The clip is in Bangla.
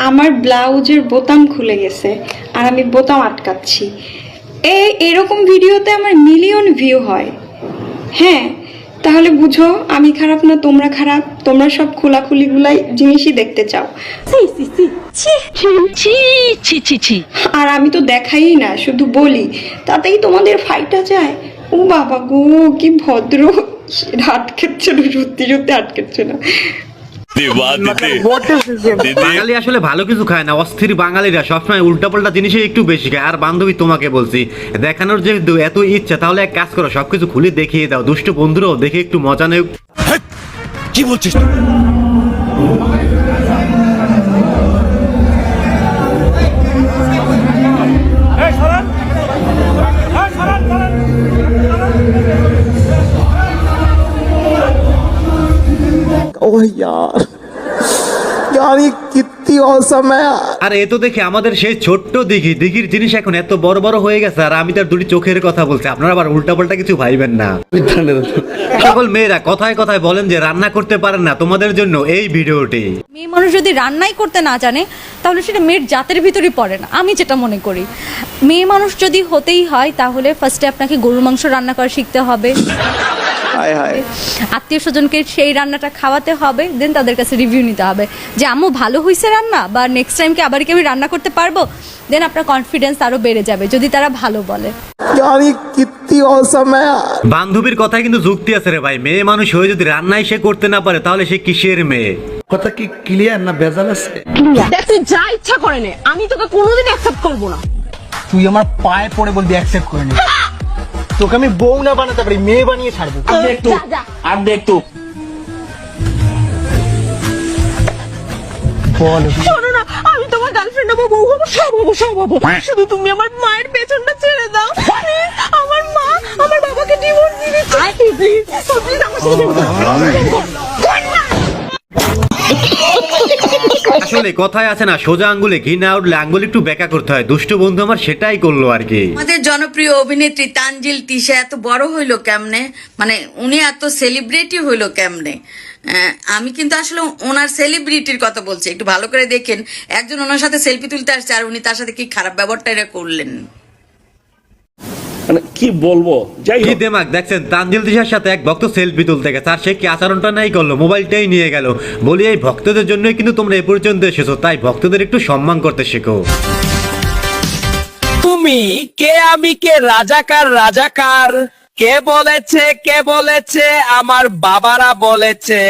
আমার ব্লাউজের বোতাম খুলে গেছে আর আমি বোতাম আটকাচ্ছি। এরকম ভিডিওতে আমার মিলিয়ন ভিউ হয়। হ্যাঁ, তাহলে বুঝো আমি খারাপ না তোমরা খারাপ। তোমরা সব খোলাখুলিগুলাই জিনিসই দেখতে চাও। আর আমি তো দেখাই না, শুধু বলি, তাতেই তোমাদের ফাইটা যায়। ও বাবা গো, কি ভদ্র। আটকেছে না, সত্যি সত্যি আটকেছে না। বাঙালি আসলে ভালো কিছু খায় না, অস্থির বাঙালিরা সবসময় উল্টাপাল্টা জিনিসে একটু বেশি খায়। আর বান্ধবী তোমাকে বলছি, দেখানোর যেহেতু এত ইচ্ছা, তাহলে এক কাজ করো, সবকিছু খুলে দেখিয়ে দাও, দুষ্ট বন্ধুরাও দেখে একটু মজা নেই। কি বলছিস? ओह यार यार ये कितनी औसम है। আর এ তো দেখে আমাদের সেই ছোট্ট দিঘির জিনিস এখন এত বড় বড় হয়ে গেছে। আর আমি তার দুটি চোখের কথা বলছি, আপনারা আবার উল্টাপাল্টা কিছু ভাইবেন না। সকল মেয়েরা কথায় কথায় বলেন যে রান্না করতে পারেন না, তোমাদের জন্য এই ভিডিওটি। মেয়ে মানুষ যদি রান্নাই করতে না জানে তাহলে সেটা মেয়ের জাতের ভিতরই পড়ে না, আমি যেটা মনে করি। মেয়ে মানুষ যদি হতেই হয় তাহলে ফার্স্টে আপনাকে গরুর মাংস রান্না করা শিখতে হবে, আত্মীয় স্বজনকে সেই রান্নাটা খাওয়াতে হবে, দেন তাদের কাছে রিভিউ নিতে হবে যে আম্মু ভালো হয়েছে রান্না, বা নেক্সট টাইম কি আবার কি আমি রান্না করতে পারবো। দেন আপনার কনফিডেন্স আরো বেড়ে যাবে যদি তারা ভালো বলে। यार ये कितनी औसम है। বান্ধবীর কথায় কিন্তু যুক্তি আছে রে ভাই। মেয়ে মানুষ হয়ে যদি রান্নাই সে করতে না পারে তাহলে সে কিসের মেয়ে? কথা কি ক্লিয়ার না ভেজাল আছে? দেখ তুই যা ইচ্ছা করে নে, আমি তোকে কোনোদিন অ্যাকসেপ্ট করব না। তুই আমার পায়ে পড়ে বলবি অ্যাকসেপ্ট করে নি। তোকে আমি বউ না বানাতে পারি, মেয়ে বানিয়ে ছাড়বো। আর দেখ তো বল শোনো না, আমি তোমার গার্লফ্রেন্ড হবো, বউ হবো, সব হবো। শুধু তুমি আমার মায়ের পেছনটা ছেড়ে দাও প্লিজ। আমার মা আমার বাবাকে ডিভোর্স দিয়ে দিচ্ছে, প্লিজ প্লিজ আমার সাথে আসলে কথায় আছে না, সোজা আঙ্গুলে ঘি না উঠলে আঙ্গুল একটু বেঁকা করতে হয়। দুষ্ট বন্ধু আমার সেটাই করলো আর কি। আমাদের জনপ্রিয় অভিনেত্রী তানজিল তিশা এত বড় হইলো কেমনে, মানে উনি এত সেলিব্রিটি হইলো কেমনে? আমি কিন্তু আসলে ওনার সেলিব্রিটির কথা বলছি, একটু ভালো করে দেখেন। একজন ওনার সাথে সেলফি তুলতে আসছে আর উনি তার সাথে কি খারাপ ব্যবহারটা এটা করলেন। মানে কি বলবো, যাই কি হোক। দেমাক দেখছেন, তানজিল তিশার সাথে এক ভক্ত সেলফি তুলতে গেছে আর সে কি আচরণটা নাই করলো, মোবাইলটাই নিয়ে গেল। বলি এই ভক্তদের জন্যই কিন্তু তোমরা এ পর্যন্ত এসেছো, তাই ভক্তদের একটু সম্মান করতে শেখো। তুমি কে আমি কে রাজাকার কে বলেছে আমার বাবারা বলেছে।